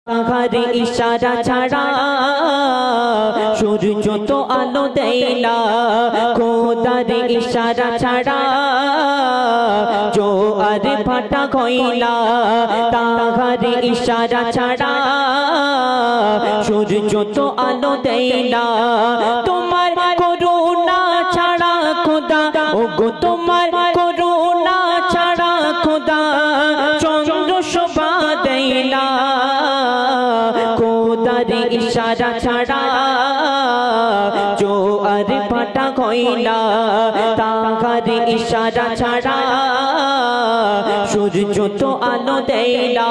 তাহারে ইশারা ছাড়া সূর্য তো আলো দেয় না, খোদার ইশারা ছাড়া জোয়ার ভাটা হয় না। তাহারে ইশারা ছাড়া সূর্য তো আলো দেয় না। তোমার করুণা ছাড়া খোদা, ওগো তোমার করুণা ছাড়া খোদা চন্দ্র শোভা দেয় না। খোদার ইশারা ছাড়া জোয়ার ভাটা হয় না। তাহার ইশারা ছাড়া সূর্য তো আলো দেয় না।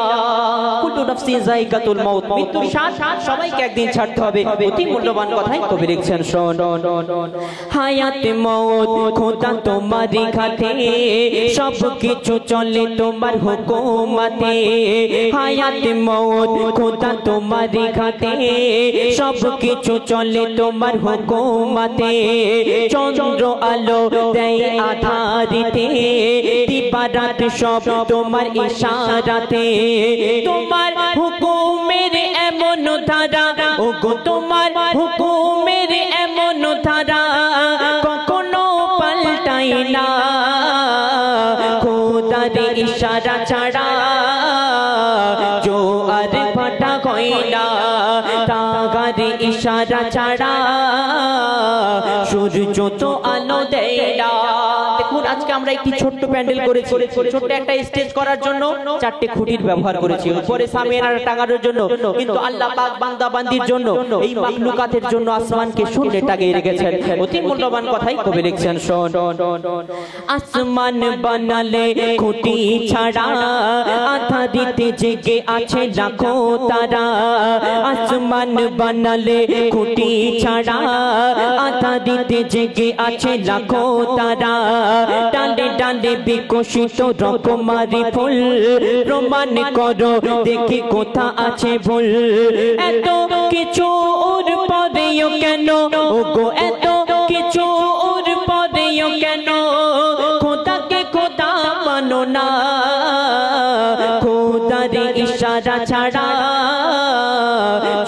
কুল্লু নাফসিন যায়কাতুল মাউত, মৃত্যুর স্বাদ সবাইকে একদিন ছাড়তে হবে। অতি মূল্যবান কথাই কবি লিখছেন, শোন। হায়াত মওত খোদা তোমারই হাতে, সব কিছু চলে তোমার হুকুমতে। হায়াত মওত খোদা তোমারই হাতে, সব কিছু চলে তোমার হুকুমতে। চন্দ্র আলো দেয় আধারিতে, দিবারাত সব তোমার ইশারাতে। তোমার হুকুমের এমন ধারা, ওগো তোমার হুকুমের এমন ধারা কখনো পাল্টাই না। খোদার ইশারা ছাড়া জোয়ার ভাটা হয় না। তাহার ইশারা ছাড়া সূর্য তো আলো দেয় না। দেখুন, আজকে আমরা একটি ছোট্ট প্যান্ডেল করেছি, ছোট্ট একটা স্টেজ করার জন্য 4টে খুঁটির ব্যবহার করেছি, উপরে সামিয়ানা টাঙানোর জন্য। কিন্তু আল্লাহ পাক বান্দা বান্দির জন্য, এই মাখলুকাতের জন্য আসমানকে শূন্যে টাঙিয়ে রেখেছেন। অতি মূল্যবান কথাই কবি লিখছেন, শোন। আসমান বানালে খুঁটি ছাড়া আধারিতে জেগে আছে লাখো তারা। আসমান বানালে খুঁটি ছাড়া আধারিতে জেগে আছে লাখো তারা। ডালে ডালে বিকশিত রকমারি ফুল, প্রমাণ করো দেখি কোথা আছে ভুল। এত কিছু ওর পরেও কেন, ওগো এত কিছু ওর পরেও কেন খোদাকে খোদা মানো না। খোদার ইশারা ছাড়া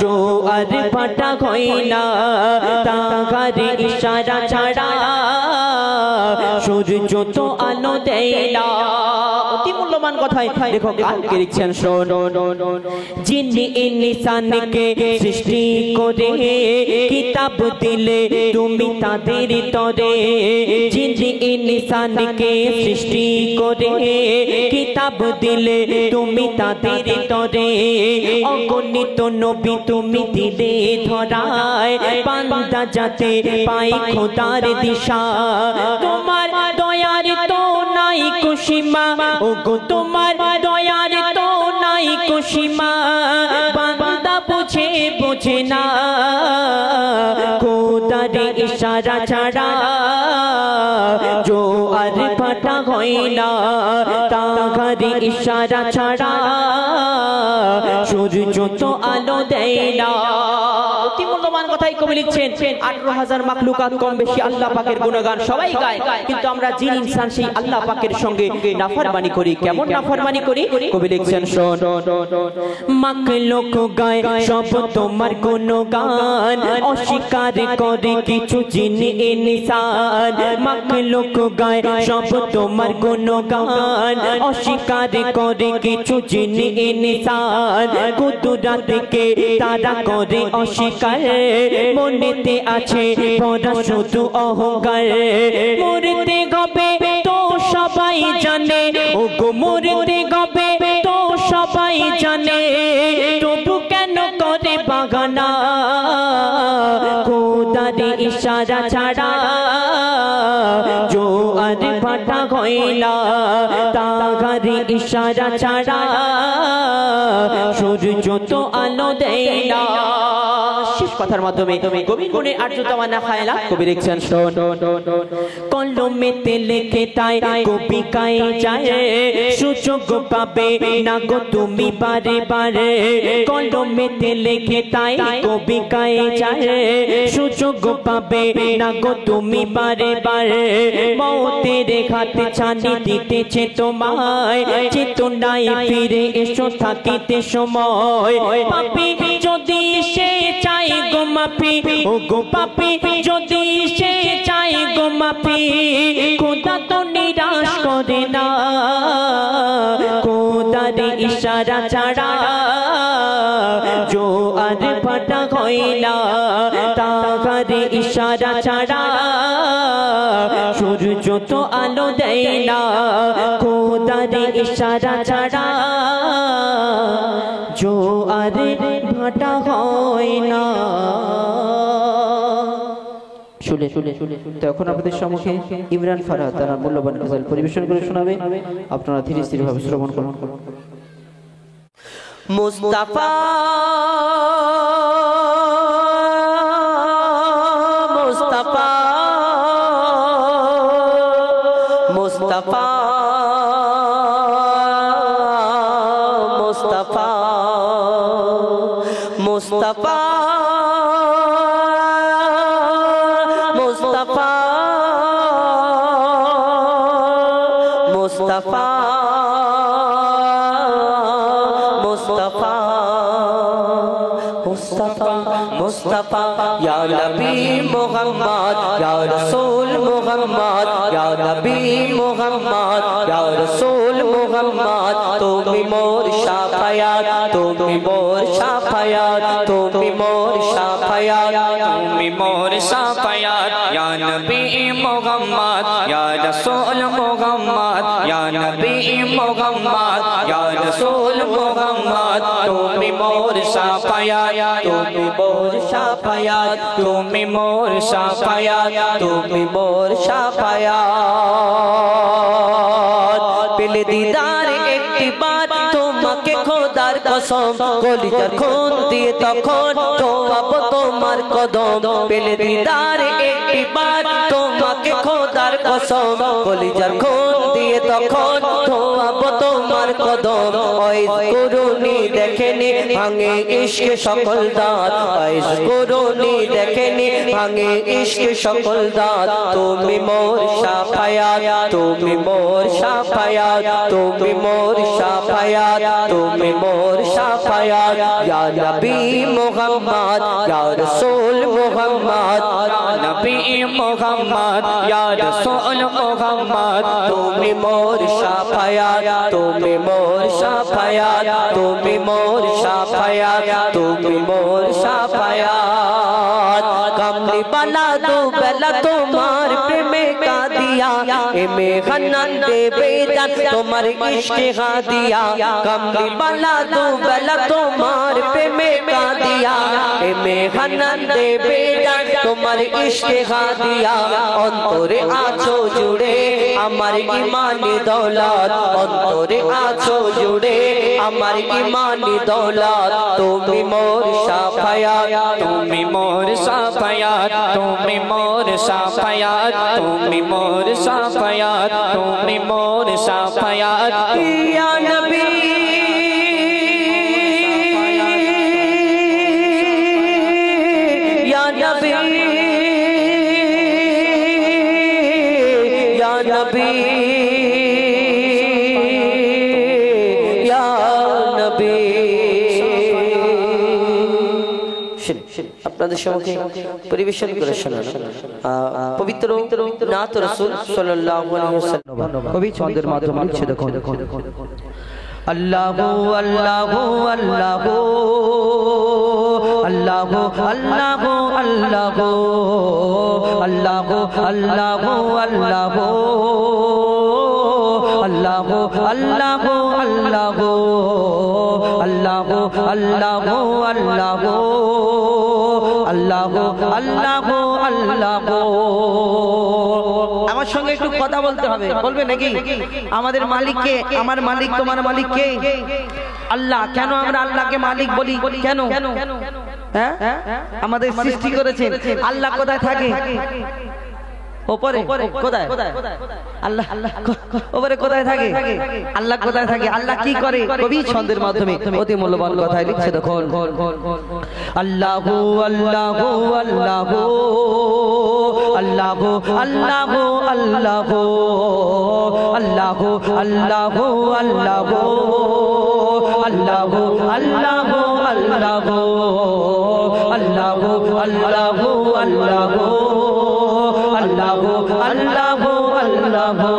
জোয়ার ভাটা হয় না। তাহার ইশারা ছাড়া সূর্য তো আলো দেয় না। অতি মূল্যবান কথাই দেখো গানকে লিখছেন, শোন। জিন্নি ইনসানকে সৃষ্টি করে কিতাব দিলে তুমি তাদের তরে। জিন্নি ইনসানকে সৃষ্টি করে কিতাব দিলে তুমি তাদের তরে। অগণিত নবী তুমি দিলে ধরায়, বান্দা যাতে পাই খোদার দিশা। তোমার দয়ার তো নাই কুসীমা, ওগো তোমার দয়ার তো নাই কুসীমা। বান্দা বুঝে বোঝে না। খোদার ইশারা ছাড়া জোয়ার ভাটা হয় না। তাহার ইশারা ছাড়া সূর্য তো আলো দেয় না। অতি মূল্যবান কথাই কবি লিখছেন। 18,000 মাখলুকাত কম বেশি আল্লাহ পাকের গুণগান সবাই গায়, কিন্তু আমরা জিন ইনসান সেই আল্লাহ পাকের সঙ্গে নাফরমানি করি। কেমন নাফরমানি করি? কবি লিখছেন, শোন। মাখলুক গায় সব তোমার গুণগান, অস্বীকার করে কিছু জিন ইনসান। মাখলুক গায় সব তোমার গুণগান, অস্বীকার করে কিছু জিন ইনসান। কুদরতকে তারা করে অস্বীকার, মনেতে আছে ভরা শুধু অহংকার। মরতে গবে তো সবাই জানে, ওগো মরতে গবে তো সবাই জানে, তবু কেন করে বাগানা। খোদার ইশারা ছাড়া জোয়ার ভাটা হয় না। তাহার ইশারা ছাড়া সূর্য তো আলো দেয় না। শেষ কথার মাধ্যমে কবির গুণে আর্য তামান্না খায়লা কবি লিখছেন শোন কলমেতে লিখে তাই কবিকায় যায় সুযোগ পাবে না গো তুমি বারে বারে কলমেতে লিখে তাই কবিকায় যায় সুযোগ পাবে না গো তুমি বারে বারে মৌতের ঘাতে ছানি দিতেছে তোমায় চেতনায় ফিরে এসো থাকিতে সময় পাপী যদি সে চাই গো মাফি ও গো পাপী যদি সে চাই গো মাফি খোদা তো নিরাশ করে না খোদার ইশারা ছাড়া জোয়ার ভাটা হয় না তাহার ইশারা ছাড়া সূর্য তো আলো দেয় না খোদার ইশারা ছাড়া জোয়ার ভাটা হয় না শুনে শুনে শুনে তো এখন আপনাদের সম্মুখে ইমরান ফারহাদ তারা মূল্যবান গজল পরিবেশন করে শোনাবে আপনারা ধীরে স্থির ভাবে শ্রবণ করুন মুস্তাফা মুস্তাফা মুস্তাফা মুস্তাফা মুস্তাফা মুস্তাফা মুস্তাফা মুস্তাফা মুস্তাফা মুস্তাফা ইয়া নবী মুহাম্মদ ইয়া রাসূল মুহাম্মদ ইয়া নবী মুহাম্মদ ইয়া রাসূল মুহাম্মদ তুমি মোর শাফায়াত তুমি মোর শাফায়াত তুমি মোর শাফায়াত তুমি মোর শাফায়াত ইয়া নবী মুহাম্মদ ইয়া রাসূল মুহাম্মদ ইয়া নবী মুহাম্মদ ইয়া রাসূল মুহাম্মদ তুমি মোর শাফায়াত তুমি মোর শাফায়াত তুমি মোর শাফায়াত তুমি মোর শাফায়াত পেলে দিদার একটি বার তোমাকে খোদার কসম কলিজার খুন দিয়ে তখন ধোয়াব তোমার কদম পেলে দিদার একটি বার তোমাকে খোদার কসম কলিজার খুন দিয়ে তখন ধোয়াব তোমার কদম ওই করুনি দেখেনি ভাঙে ইশকে সকল দাঁত ওই করুনি দেখেনি ভাঙে ইশকে সকল দাঁত তুমি মোর শাফায়াত তুমি মোর শাফায়াত তুমি মোর শাফায়াত তুমি মোর শাফায়াত ইয়া নবী মুহাম্মদ ইয়া রাসূল মুহাম্মদ নবী মুহাম্মদ ইয়া রাসূল মুহাম্মদ তুমি মোর শাফায়াত তুমি মোর শাফায়াত তুমি মোর শাফায়াত তুমি মোর শাফায়াত কামলি বালা দো বেলা তোমার প্রেমে কাদিয়া এমে হান্নান দেবে জান তোমার ইশকে হাদিয়া কামলি বালা দো বেলা তোমার প্রেমে কাদিয়া এমে হান্নান দেবে জান তোমার ইশকে হাদিয়া অন্তরে আছো জুড়ে আমার ইমানি দৌলত অন্তরে আছো জুড়ে আমার ইমানি দৌলত তুমি মোর শাফায়াত তুমি মোর শাফায়াত তুমি মোর শাফায়াত তুমি মোর শাফায়াত তুমি মোর শাফায়াত ইয়া নবী ইয়া নবী ইয়া নবী ইয়া নবী আপনাদের সম্মুখে পরিবেশন করে শোনানো পবিত্র নাত রাসূল সাল্লাল্লাহু আলাইহি ওয়াসাল্লাম কবি ছন্দের মাধ্যমে লিখছে দেখুন আল্লাহু আল্লাহু আল্লাহু আল্লাহু আল্লাহু আল্লাহু আল্লাহু আল্লাহু আল্লাহু আল্লাহু আল্লাহু আল্লাহু আল্লাহু আল্লাহু আল্লাহু আল্লাহু আল্লাহু আল্লাহু আমার সঙ্গে একটু কথা বলতে হবে বলবে নাকি আমাদের মালিককে আমার মালিক তোমার মালিক কে আল্লাহ কেন আমরা আল্লাহকে মালিক বলি কেন হ্যাঁ আমাদের সৃষ্টি করেছেন আল্লাহ কোথায় থাকে ওপরে কোথায় আল্লাহ ওপরে কোথায় থাকে আল্লাহ কোথায় থাকে আল্লাহ কি করে কবি ছন্দের মাধ্যমে অতি মূল্যবান কথাই লিখছে দেখুন আল্লাহু আল্লাহু আল্লাহু আল্লাহু আল্লাহু আল্লাহু আল্লাহু আল্লাহু আল্লাহু আল্লাহু আল্লাহু আল্লাহু আল্লাহু আল্লাহু আল্লাহু আল্লাহু আল্লাহু আল্লাহু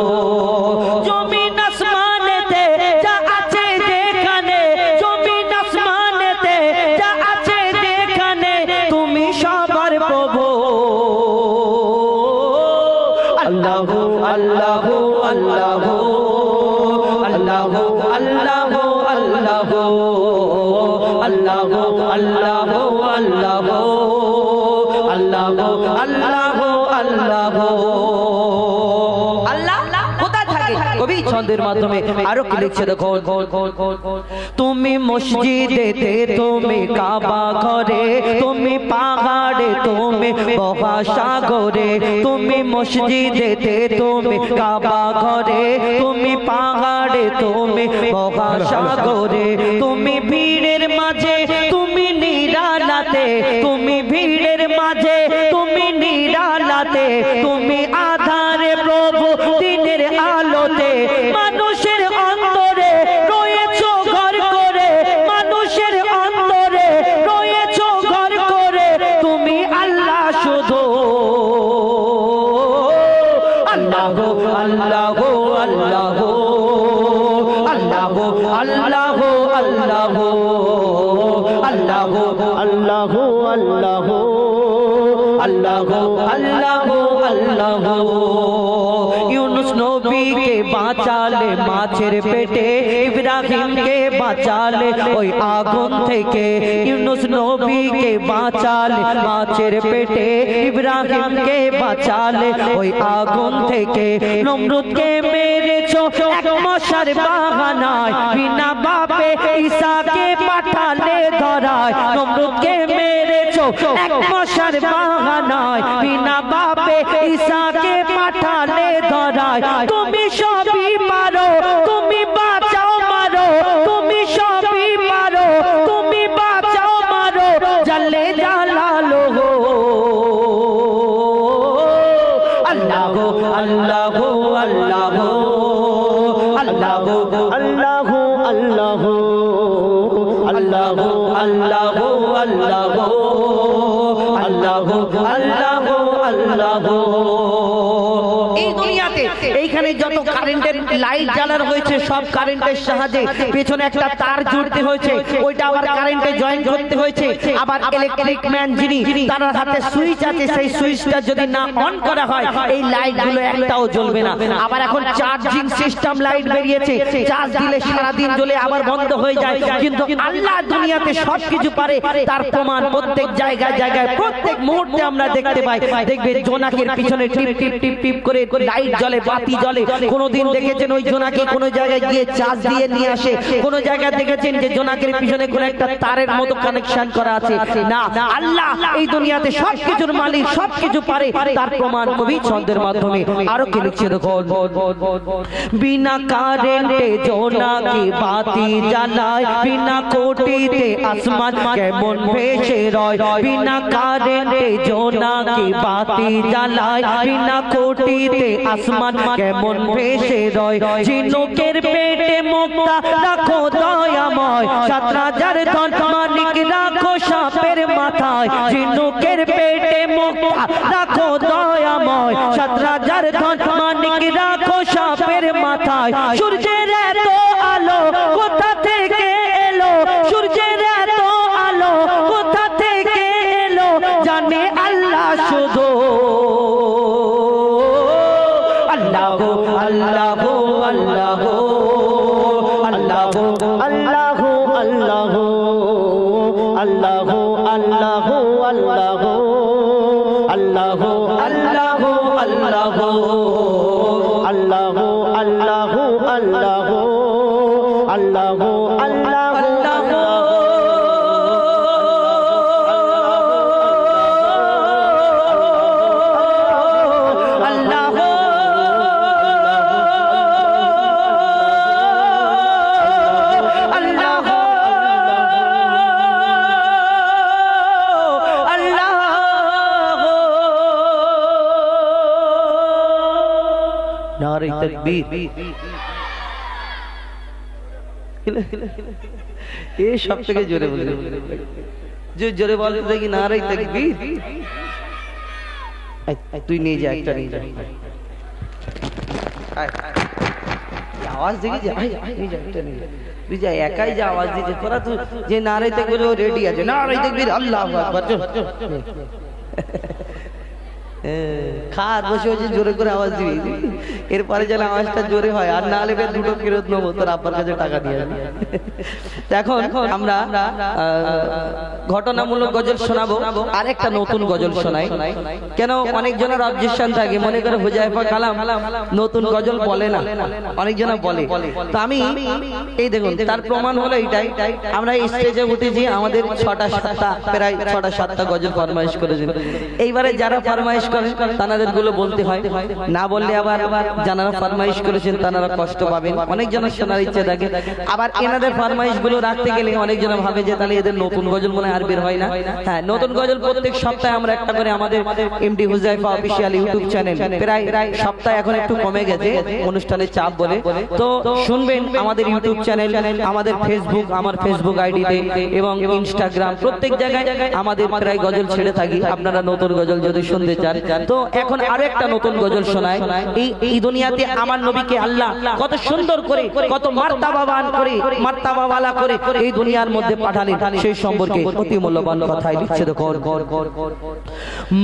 জমিন আসমানেতে যা আছে যেখানে জমিন আসমানেতে যা আছে যেখানে তুমি সবার প্রভু আল্লাহু আল্লাহু আল্লাহু আল্লাহু আল্লাহু আল্লাহু আল্লাহু আল্লাহু আল্লাহু আল্লাহু আল্লাহু আল্লাহু আল্লাহ কোথায় থাকে কবি ছন্দের মাধ্যমে আরো কি লিখছে দেখো তুমি মসজিদেতে তুমি কাবা ঘরে তুমি পাহাড়ে তুমি মহাসাগরে তুমি মসজিদেতে তুমি কাবা ঘরে তুমি পাহাড়ে তুমি মহাসাগরে তুমি ভিড়ের মাঝে তুমি নিরালাতে তুমি ভিড়ের মাঝে তুমি নিরালাতে তুমি আধারে প্রভু দিনের আলোতে মানুষের অন্তরে রয়েছো ঘর করে মানুষের অন্তরে রয়েছো ঘর করে তুমি আল্লাহ শুধু আল্লাহু আল্লাহু আল্লাহু আল্লাহু আল্লাহু আল্লাহু আল্লাহু আল্লাহু আল্লাহু আল্লাহু আল্লাহু আল্লাহু ইউনুস নবীকে বাঁচালে মাছের পেটে ইব্রাহিমকে বাঁচালে ওই আগুন থেকে ইউনুস নবীকে বাঁচালে মাছের পেটে ইব্রাহিমকে বাঁচালে ওই আগুন থেকে নমরুদকে মেরেছো এক মশার বাহানায় বিনা বাপে ঈসাকে পাঠালে ধরায় নমরুদকে মেরেছো এক মশার বাহানায় বিনা বাপে ঈসাকে পাঠালে ধরায় তুমি সবই পারো তুমি বাঁচাও মারো তুমি সবই পারো তুমি বাঁচাও মারো জাল্লে জালালুহু আল্লাহু আল্লাহু আল্লাহু আল্লাহু আল্লাহু আল্লাহু আল্লাহু আল্লাহু আল্লাহু আল্লাহু আল্লাহু আল্লাহু এই দুনিয়াতে এইখানে যত কারেন্টের লাইট জ্বালানো হয়েছে সব কারেন্টের সাহায্যে পেছনে একটা তার জুড়তে হয়েছে ওইটা আবার কারেন্টে জয়েন করতে হয়েছে আবার ইলেকট্রিক ম্যান যিনি তার হাতে সুইচ আছে সেই সুইচটা যদি না অন করা হয় এই লাইটগুলো একটাও জ্বলবে না আবার এখন চার্জিং সিস্টেম লাইট বেরিয়েছে চার্জ দিলে সারা দিন জ্বলে আবার বন্ধ হয়ে যায় কিন্তু আল্লাহ দুনিয়াতে সবকিছু পারে তার প্রমাণ প্রত্যেক জায়গায় জায়গায় প্রত্যেক মুহূর্তে আমরা দেখতে পাই দেখবে জোনাকের পিছনে টিপ টিপ টিপ টিপ করে লাইট জ্বলে বাতি জ্বলে কোনদিন দেখেছেন ওই জোনাকি কোন জায়গায় গিয়ে চার্জ দিয়ে নিয়ে আসে কোন জায়গায় দেখেছেন যে জোনাকের পিছনে কোন একটা তারের মতো কানেকশন করা আছে না আল্লাহ এই দুনিয়াতে সবকিছুর মালিক সবকিছু পারে তার প্রমাণ কবি ছন্দের মাধ্যমে আরো কি লিখছে দেখো বিনা কারেন্টে জোনাকি বাতি জ্বালায় বিনা কোটিতে আসমান কেমন ভেসে রয় বিনা কারেন্টে জোনাকি বাতি জ্বালায় বিনা কোটিতে আসমান কেমন ভেসে রয় ঝিনুকের পেটে মুক্তা রাখো দয়াময় ৭০০০ ধন মালিক রাখো সাপের মাথায় ঝিনুকের পেটে মুক্তা রাখো দয়াময় ৭০০০ ধন মালিক রাখো সাপের মাথায় সূর্যের এত আলো কোথা থেকে এলো সূর্যের এত আলো কোথা থেকে এলো জানে আল্লাহ শুধু আল্লাহু আল্লাহু আল্লাহু আল্লাহু আল্লাহু আল্লাহু আল্লাহু আল্লাহু আল্লাহু আল্লাহু আল্লাহু আল্লাহু আল্লাহু আল্লাহু আল্লাহু আল্লাহু আল্লাহু নারে তাকবীর। এই সব থেকে জোরে বলবে, যে জোরে বলতে দেখি নারে তাকবীর। তুই নিয়ে যা, একটা নিয়ে যা, আওয়াজ দেখি যা, নিয়ে যা, একটা নিয়ে যা, তুই যা, একাই যা আওয়াজ দিতে। তোরা তুই যে নারে তাকবীর ও রেডি আছে, নারে তাকবীর আল্লাহু আকবার। খার বসে বসে জোরে করে আওয়াজ দিবি, এরপরে যেন আওয়াজটা জোরে হয়, আর না হলে দুটো ফেরত নেবো, তোর আব্বার কাছে টাকা দিয়ে যাবি। এখন আমরা ঘটনামূলক গজল শোনাবো, আরেকটা নতুন গজল শোনাই। কেন অনেকজনের অবজেকশন থাকে, মনে করে হুজাইফা কালাম নতুন গজল বলে না, অনেকজনা বলে। তো আমি এই দেখুন, তার প্রমাণ হলো এইটাই, আমরা এই স্টেজে উঠেছি, আমাদের 6টা-7টা প্রায় 6টা-7টা গজল ফরমাইশ করেছেন। এইবারে যারা ফরমাইশ করেন তাদের গুলো বলতে হয়, না বললে আবার যারা ফরমাইশ করেছেন তারা কষ্ট পাবেন। অনেকজনের শোনার ইচ্ছে থাকে, আবার এনাদের ফরমাইশ গুলো রাখতে গেলে অনেকজন ভাবে যে তাহলে এদের নতুন গজল মনে আর বের হয় না। হ্যাঁ, নতুন গজল প্রত্যেক সপ্তাহে আমরা একটা করে আমাদের MD Huzaifa official YouTube channel, প্রায় সপ্তাহে এখন একটু কমে গেছে অনুষ্ঠানের চাপ বলে, তো শুনবেন আমাদের ইউটিউব চ্যানেল, আমাদের ফেসবুক, আমার ফেসবুক আইডিতে এবং ইনস্টাগ্রাম, প্রত্যেক জায়গায় আমাদের প্রায় গজল ছেড়ে থাকি। আপনারা নতুন গজল যদি শুনতে চান, তো এখন আরো একটা নতুন গজল শোনায়। এই দুনিয়াতে আমার নবীকে আল্লাহ কত সুন্দর করে, কত মার্তাবাবান করে, মার্তাবাওয়ালা করে এই দুনিয়ার মধ্যে পাঠালেন, সেই সম্পর্কে অতি মূল্যবান কথাই লিখছে। দেখো,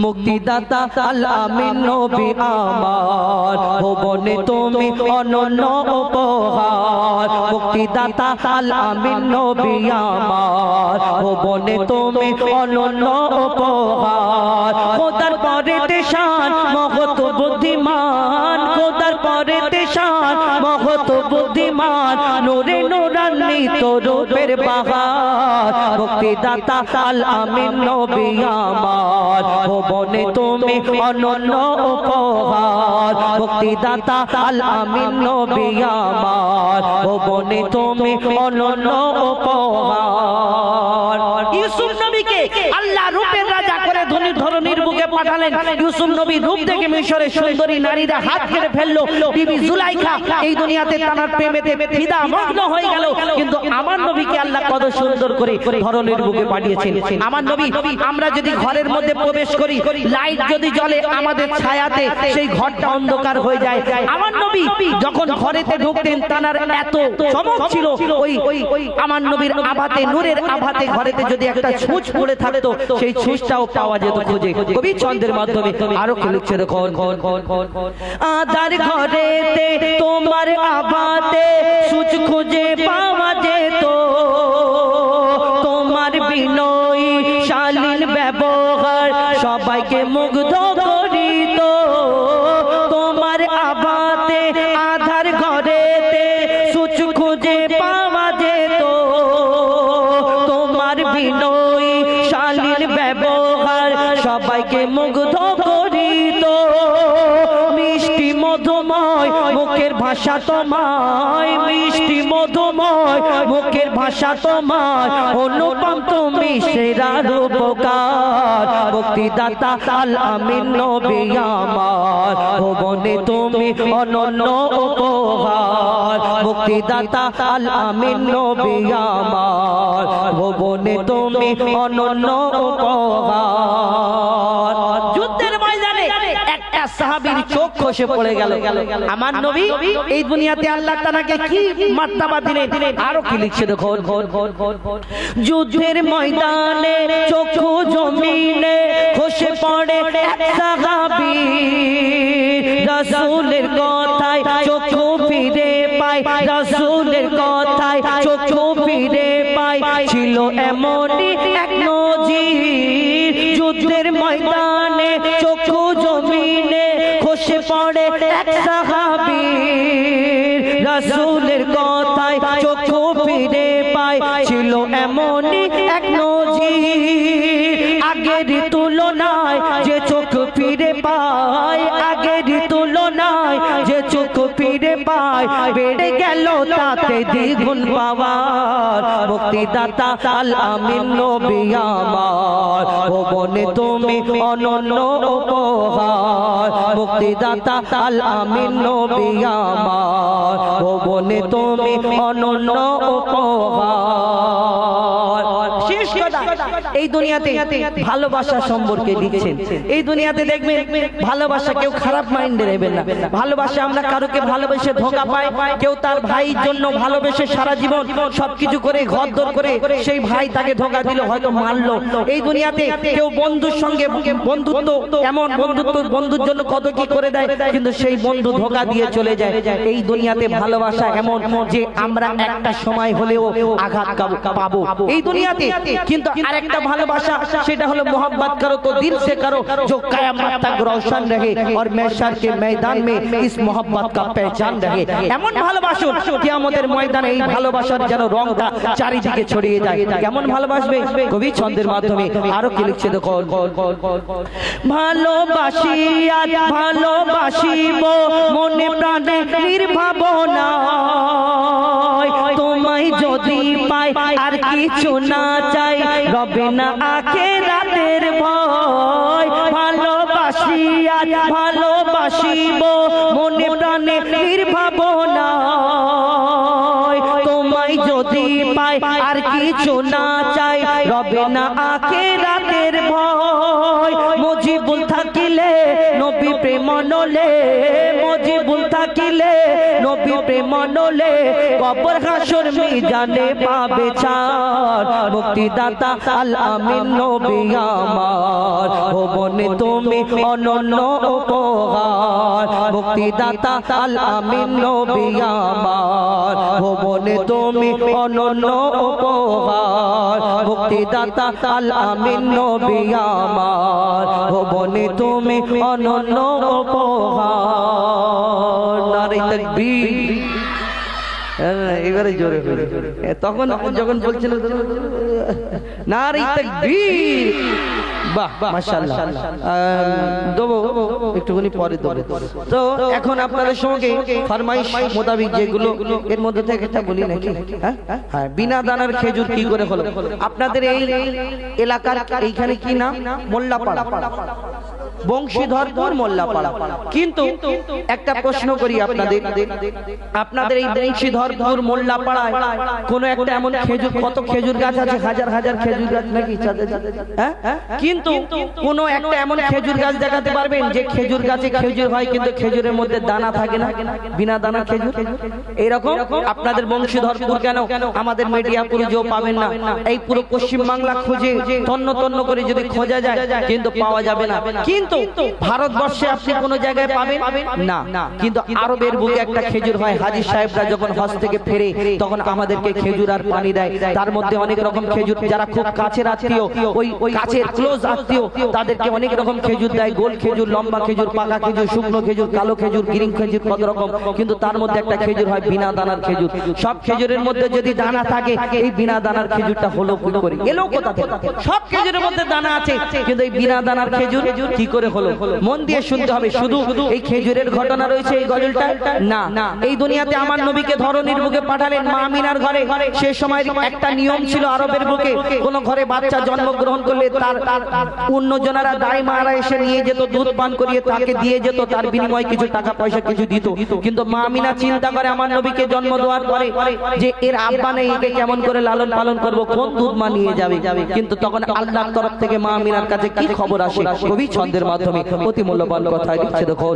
মুক্তিদাতা আল আমিন নবী আমার, ভুবনে তুমি অনন্য উপহার। মুক্তিদাতা আল আমিন নবী আমার, ভুবনে তুমি অনন্য উপহার। খোদার পরে তেশান মহৎ বুদ্ধিমান, খোদার পরে তেশান মহৎ বুদ্ধিমান, নূরে নূরান্বিত রূপের বাহার। মুক্তিদাতা আল আমিন নবী আমার, ভুবনে তুমি অনন্য উপহার। মুক্তিদাতা আল আমিন নবী আমার, ভুবনে তুমি অনন্য উপহার। ইউসুফ নবীকে আল্লাহ রূপের রাজা করে ধরনীর বুকে পাঠালেন। ইউসুফ নবী রূপ দেখে মিশরের সুন্দরী নারীরা হাত কেটে ফেললো। বিবি জুলাইখা এই দুনিয়াতে তার প্রেমেতে ফিদা মগ্ন হয়ে গেল, কিন্তু আমার নবীকে আল্লাহ কত সুন্দর করে ধরনীর বুকে পাঠিয়েছেন। আমার নবী, আমরা যদি ঘরের মধ্যে প্রবেশ করি, লাইট যদি জ্বলে আমাদের ছায়াতে সেই ঘরটা অন্ধকার হয়ে যায়। আমার নবী যখন ঘরেতে ঢুকতেন, তার এত চমক ছিল, ওই আমার নবীর আভাতে, নূরের আভাতে ঘরেতে যদি একটা ছুঁচ পড়ে থাকতো, সেই ছুঁচটাও পাওয়া যেত খুঁজে। কবি ছন্দের মাধ্যমে আরো কি লিখছে দেখো, আধার ঘরেতে তোমার আভাতে ছুঁচ খুঁজে পাওয়া যেত, তোমার বিনয়ী শালীন ব্যবহার সবাইকে মুগ্ধ করিত। তোমার আভাতে আধার ঘরেতে ছুঁচ খুঁজে পাওয়া যেত, তোমার বিনয়ী শালীন ব্যবহার সবাইকে মুগ্ধ করিত। মিষ্টি মধুময় মুখের ভাষা তোমায়, মিষ্টি মধুময় মুখের ভাষা তোমায়, অনুপম তুমি সেরা রূপকার। মুক্তিদাতা আল আমিন নবী আমার, ভুবনে তুমি অনন্য উপহার। মুক্তিদাতা আল আমিন নবী আমার, ভুবনে তুমি অনন্য উপহার। যুদ্ধের ময়দানে একটা সাহাবীর চোখ খসে পড়ে গেল। আমার নবী এই দুনিয়াতে আল্লাহ তাআলাকে কি মার্তবা দিলেন, আরো কি লিখছে দেখো, যুদ্ধের ময়দানে চক্ষু জমিনে খসে পড়ে এক সাহাবী, রাসূলের কথায় চক্ষু ফিরে পায়, রাসূলের কথায় চক্ষু ফিরে পায়, ছিল এমনই এক নজির। যুদ্ধের ময়দানে চক্ষু জমিনে খসে পড়ে এক সাহাবী, রাসূলের কথায় চক্ষু ফিরে পায়, ছিল এমনই এক নজির। আগের তুলনায় যে চোখ ফিরে পায়, আগের তুলনায় যে চোখ ফিরে পায়, বেড়ে গেল তাতে দ্বিগুণ পাওয়ার। মুক্তিদাতা আল আমিন নবী আমার, ভুবনে তুমি অনন্য উপহার মুক্তিদাতা আল আমিন নবী আমার ভুবনে তুমি অনন্য উপহার শেষ কথা এই দুনিয়াতে ভালোবাসা সম্পর্কে লিখছেন এই দুনিয়াতে দেখবেন ভালোবাসা কেউ খারাপ মাইন্ডে নেবেন না ভালোবাসা আমরা কারোকে ভালোবেসে ধোঁকা পাই কেউ তার ভাইয়ের জন্য ভালোবেসে সারা জীবন সবকিছু করে ঘরদোর করে সেই ভাই তাকে ধোঁকা দিল হয়তো মারলো এই দুনিয়াতে কেউ বন্ধুর সঙ্গে বন্ধুত্ব এমন বন্ধুর জন্য কত কি করে দেয় কিন্তু সেই বন্ধু ধোঁকা দিয়ে চলে যায় এই দুনিয়াতে ভালোবাসা এমন যে আমরা একটা সময় হলেও আঘাত পাবো এই দুনিয়াতে কিন্তু আরেকটা ভালোবাসা সেটা হলো मोहब्बत करो तो दिल से करो जो कयामत तक रोशन रहे और महशर के मैदान में इस मोहब्बत का पहचान रहे এমন ভালোবাসুন কিয়ামতের ময়দানে এই ভালোবাসার যেন রংটা চারিদিকে ছড়িয়ে যায় কেমন ভালোবাসবে কবি ছন্দের মাধ্যমে আরো কি লিখছে দেখো ভালোবাসি আর ভালোবাসিব মনে প্রাণে নির্ভাবনা তোমায় যদি পাই আর কিছু না চাই রবে না আখিরাতের ভয় ভালোবাসি আর ভালোবাসিব মনে প্রাণে নির্ভাবনা তোমায় যদি পাই আর কিছু না চাই রবে না আখিরাতের ভয় মুজিবুল থাকিলে নবী প্রেম নলে মুজিবুল থাকিলে নবী প্রেম নলে কবর হাসর মিজানে পাবে ছাড় মুক্তিদাতা আল আমিন নবী আমার ভুবনে তুমি অনন্য উপহার মুক্তিদাতা আল আমিন নবী আমার ভুবনে তুমি অনন্য উপহার মুক্তিদাতা আল আমিন নবী আমার ভুবনে তুমি অনন্য উপহার নারে তাকবীর এবারে জোরে তখন যখন বলছিল নারে তাকবীর বাহ মাশাআল্লাহ দেবো একটুখানি পরে দেবো তো এখন আপনাদের সঙ্গে ফরমাইশ মোতাবেক যেগুলো এর মধ্যে থেকে একটা বলি নাকি হ্যাঁ বিনা দানার খেজুর কি করে হলো আপনাদের এই এলাকার এইখানে কি নাম মোল্লাপাড়া বংশীধরপুর মোল্লাপাড়া কিন্তু একটা প্রশ্ন করি আপনাদের এই বংশীধরপুর মোল্লাপাড়ায় কোন একটা এমন খেজুর কত খেজুর গাছ আছে হাজার হাজার খেজুর গাছ নাকি কিন্তু কোন একটা এমন খেজুর গাছ দেখাতে পারবেন যে খেজুর গাছে খেজুর হয় কিন্তু খেজুরের মধ্যে দানা থাকে না বিনা দানা খেজুর এইরকম আপনাদের বংশীধরপুর কেন আমাদের মিডিয়াপুরেও পাবেন না এই পুরো পশ্চিম বাংলা খুঁজে তন্ন তন্ন করে যদি খোঁজা যায় কিন্তু পাওয়া যাবে না কিন্তু ভারতবর্ষে আপনি কোন জায়গায় পাবেন না কিন্তু আরবের বুকে একটা খেজুর হয় হাজী সাহেবরা যখন হজ থেকে ফেরে তখন আমাদেরকে খেজুর আর পানি দেয় তার মধ্যে অনেক রকম খেজুর যারা খুব কাছের আত্মীয় ওই কাছের ক্লোজ আত্মীয় তাদেরকে অনেক রকম খেজুর দেয় গোল খেজুর লম্বা খেজুর পাকা খেজুর শুকনো খেজুর কালো খেজুর গ্রিন খেজুর কত রকম কিন্তু তার মধ্যে একটা খেজুর হয় বিনা দানার খেজুর সব খেজুরের মধ্যে যদি দানা থাকে এই বিনা দানার খেজুরটা হলো কি করে এলো কোথা থেকে সব খেজুরের মধ্যে দানা আছে কিন্তু এই বিনা দানার খেজুর কি করে হলো মন দিয়ে শুনতে হবে শুধু এই খেজুরের ঘটনা রয়েছে এই গজলটা না এই দুনিয়াতে আমার নবীকে ধরনীর বুকে পাঠালেন মা আমিনার ঘরে সেই সময় একটা নিয়ম ছিল আরবের বুকে কোন ঘরে বাচ্চা জন্মগ্রহণ করলে তার অন্যজনেরা দাই মারা এসে নিয়ে যেত দুধ পান করিয়ে তাকে দিয়ে যেত তার বিনিময়ে কিছু টাকা পয়সা কিছু দিত কিন্তু মা আমিনা চিন্তা করে আমার নবীকে জন্ম দেওয়ার পরে যে এর আব্বা নেই একে কেমন করে লালন পালন করব কোন দুধ মা নিয়ে যাবে কিন্তু তখন আল্লাহর তরফ থেকে মা আমিনার কাছে কি খবর আসে কবি ছন্দের মাধ্যমে অতি মূল্যবান কথা লিখছে দেখো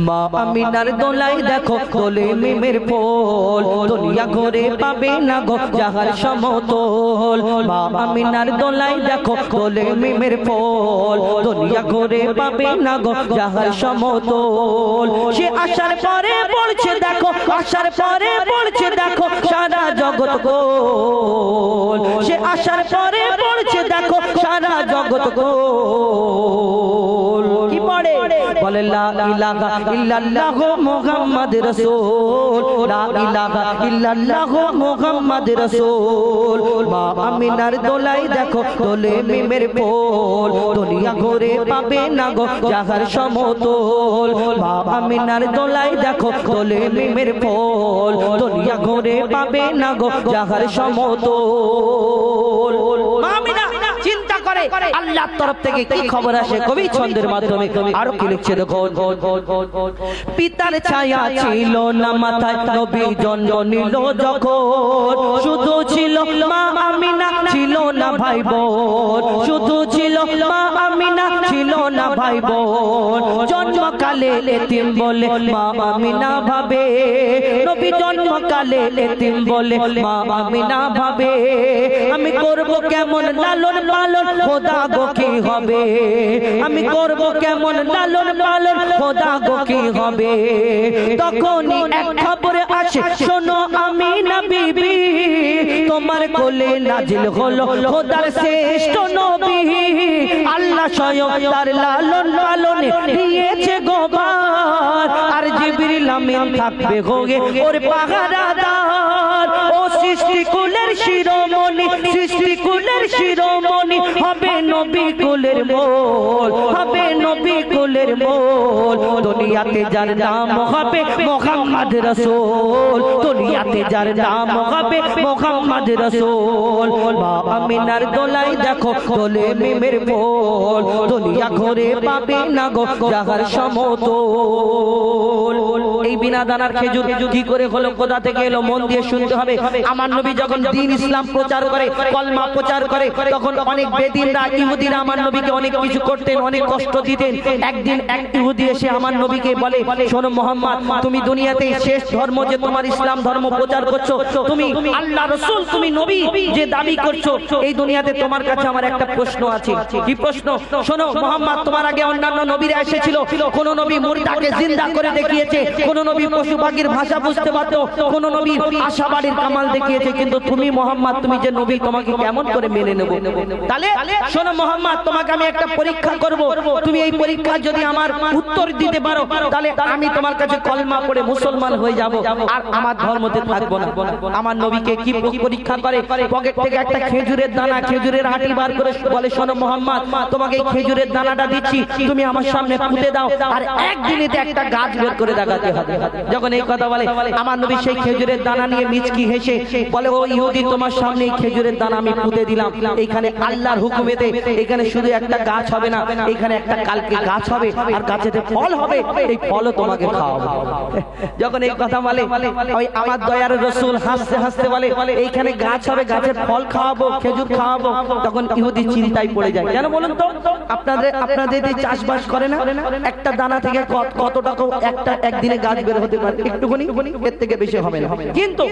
মা আমিনার দোলাই দেখো দোলে মিমের ফুল দুনিয়া ঘুরে পাবে না গো জাহার সমতল মা আমিনার দোলাই দেখো দোলে মিমের ফুল দুনিয়া ঘুরে পাবে না গো জাহার সমতল সে আসার পরে পড়ছে দেখো আসার পরে পড়ছে দেখো সারা জগৎ গোল সে আসার পরে পড়ছে দেখো সারা জগৎ গোল কি পড়ে বলে লা ইলাহা ইল্লাল্লাহ মুহাম্মদ রাসূল লা ইলাহা ইল্লাল্লাহ মুহাম্মদ রাসূল মা আমিনার দোলাই দেখো দোলে মিমের ফুল দুনিয়া ঘুরে পাবে না গো জাহার সমতল মা আমিনার দোলাই দেখো দোলে মিমের ফুল দুনিয়া ঘুরে পাবে না গো জাহার সমতল মা আমিনা চিন্তা করে আল্লাহর তরফ থেকে কি খবর আসে কবি ছন্দের মাধ্যমে আরো কি লিখছে দেখো পিতার ছায়া ছিল না মাথায় নবী জন্ম নিল যখন শুধু ছিল মা আমিনা ছিল না ভাই বোন শুধু ছিল মা আমিনা ছিল না ভাই বোন জন্মকালে এতিম বলে মা আমিনা ভাবে নবী জন্মকালে এতিম বলে মা আমিনা ভাবে আমি করব কেমন লালন পালন খোদা গো কি হবে আমি করব কেমন লালন পালন খোদা গো কি হবে তখনই এক খবরে আসে শোনো আমিনা বিবি তোমার কোলে নাজিল হলো খোদার শ্রেষ্ঠ নবী আল্লাহ স্বয়ং তার লালন পালনে দিয়েছে গোবার আর জিবরিল আমিন থাকবে হোগে ওর পাহারাদার ও সৃষ্টি কুলের শিরোমণি সৃষ্টি কুলের শিরোমণি হবে নবী কুলের মোল হবে নবী কুলের মোল দুনিয়াতে যার নাম হবে মুহাম্মদ রাসূল দুনিয়াতে যার নাম হবে মুহাম্মদ রাসূল মা আমিনার দোলাই দেখো দোলে মিমের ফুল দুনিয়া ঘরে পাবে না গো যাহার সমতল এই বিনা দানার খেজুর কি করে হলো কোথা থেকে এলো মন দিয়ে শুনতে হবে আমার নবী যখন দ্বীন ইসলাম প্রচার করে কলমা প্রচার করে তখন অনেক বেদিনরা ইহুদিরা আমার নবীকে অনেক কিছু করতেন অনেক কষ্ট দিতেন একদিন এক ইহুদি এসে আমার নবীকে বলে শোনো মুহাম্মদ তুমি দুনিয়াতে শেষ ধর্ম যে তোমার ইসলাম ধর্ম প্রচার করছো তুমি আল্লাহ রাসূল তুমি নবী যে দাবি করছো এই দুনিয়াতে তোমার কাছে আমার একটা প্রশ্ন আছে কি প্রশ্ন শোনো মুহাম্মদ তোমার আগে অন্যান্য নবীরা এসেছিল কোন নবী মুর্দাকে জিন্দা করে দেখিয়েছে কোন নবী পশু পাখির ভাষা বুঝতে পারতো কোন নবী আশাবাড়ির কামাল দেখিয়েছে কিন্তু তুমি মুহাম্মদ তুমি যে নবী তোমাকে কেমন করে মেনে নেব তাহলে শোনো মুহাম্মদ তোমাকে আমি একটা পরীক্ষা করব তুমি এই পরীক্ষা যদি আমার উত্তর দিতে পারো তাহলে আমি তোমার কাছে কলমা পড়ে মুসলমান হয়ে যাব আর আমার ধর্মতে থাকবো না আমার নবীকে কি পরীক্ষা করে পকেট থেকে একটা খেজুরের দানা খেজুরের আটি বার করে বলে শোনো মুহাম্মদ তোমাকে এই খেজুরের দানাটা দিচ্ছি তুমি আমার সামনে পুঁতে দাও আর একদিনেতে একটা গাছ বের করে দেখাতে হবে যখন এই কথা বলে আমার নবী সেই খেজুরের দানা নিয়ে মিচকি হেসে বলে ও ইহুদি তোমার সামনে এই খেজুরের দানা আমি পুঁতে দিলাম এইখানে আল্লাহর হুকুমেতে এখানে শুধু একটা গাছ হবে না এখানে একটা কালকে গাছ হবে আর গাছেতে ফল হবে এই ফলও তোমাকে খাওয়াবো যখন এই কথা বলে ওই আমার দয়ার রাসূল হাসতে হাসতে বলে এইখানে গাছ হবে গাছের ফল খাওয়াবো খেজুর খাওয়াবো তখন ইহুদি চিন্তায় পড়ে যায় কেন বলুন তো আপনাদের যে চাষবাস করে না একটা দানা থেকে কত টাকা একটা একদিনে গাছ বের হতে পারে একটুখানি এর থেকে বেশি হবে না কিন্তু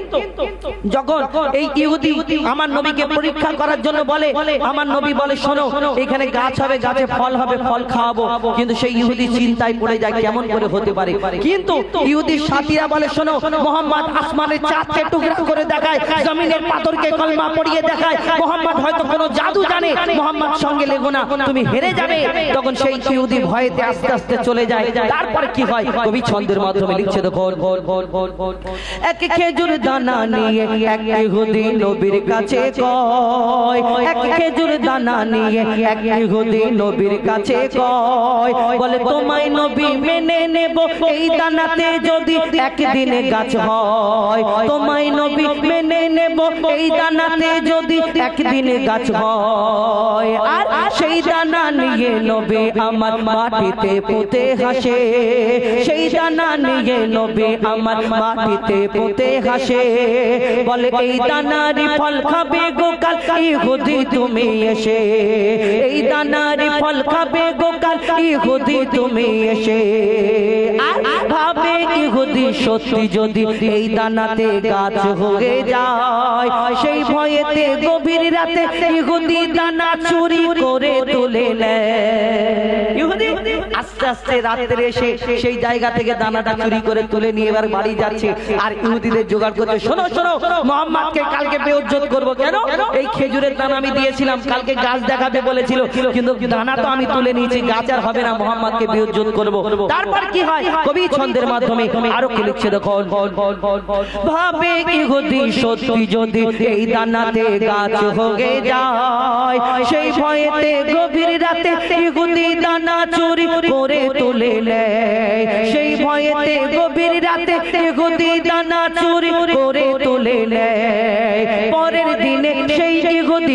যখন এই ইহুদি আমার নবীকে পরীক্ষা করার জন্য বলে আমার নবী বলে শোনো এখানে গাছ হবে গাছে ফল হবে ফল খাওয়াবো কিন্তু সেই ইহুদি চিন্তায় পড়ে যায় কেমন করে হতে পারে কিন্তু ইহুদির সাথীরা বলে শোনো মুহাম্মদ আসমানের চাঁদকে টুকরা করে দেখায় জমিনের পাথরকে কলমা পড়িয়ে দেখায় মুহাম্মদ হয়তো কোনো জাদু জানে মুহাম্মদ সঙ্গে লেগো না তুমি হেরে যাবে তখন সেই ইহুদি ভয়েতে আস্তে আস্তে চলে যায় তারপরে কি হয় কবি ছন্দের মাধ্যমে লিখছে দেখো এক খেজুর দানা নিয়ে এক ইহুদি নবীর কাছে কয় এক খেজুর দানা নিয়ে এক ইহুদি নবীর কাছে কয় বলে তোমায় নবী মেনে নেব এই দানাতে যদি একদিনে গাছ হয় তোমায় নবী মেনে নেব এই দানাতে যদি একদিনে গাছ হয় আর সেই দানা নিয়ে নবী আমার মাটিতে পুঁতে হাসে সেই দানা নিয়ে নবী আমার মাটিতে পুঁতে হাসে বলে এই দানারই ফল খাবে গো কাল ইহুদি তুমি এসে এই দানারই ফল খাবে গো কাল ইহুদি তুমি এসে আর ভাবে ইহুদি সত্যি যদি এই দানাতে গাছ হয়ে যায় সেই ভয়েতে গভীর রাতে ইহুদি দানা চুরি করে তুলে নেয় ইহুদি আস্তে আস্তে রাতে এসে সেই জায়গা থেকে দানাটা চুরি করে তুলে নিয়ে এবার বাড়ি যাচ্ছে আর ইহুদিদের জোগাড় করতে শোনো শোনো মুহাম্মদকে কালকে বেইজ্জত করব কেন এই খেজুরের দানা আমি দিয়েছিলাম কালকে গাছ দেখাতে বলেছিল কিন্তু দানা তো আমি তুলে নিয়েছি গাছ আর হবে না মুহাম্মদকে বেইজ্জত করব তারপর কি হয় কবি ছন্দের মাধ্যমে আরো কি লিখছে দেখো ভাবে ইহুদি সত্যি যদি এই দানাতে গাছ হয়ে যায় সেই ভয়েতে গভীর রাতে ইহুদি দানা চুরি করে তুলে নেয় সেই ভয়েতে গভীর রাতে ইহুদি দানা চুরি করে তুলে নেয় পরের দিনে সেই ইহুদি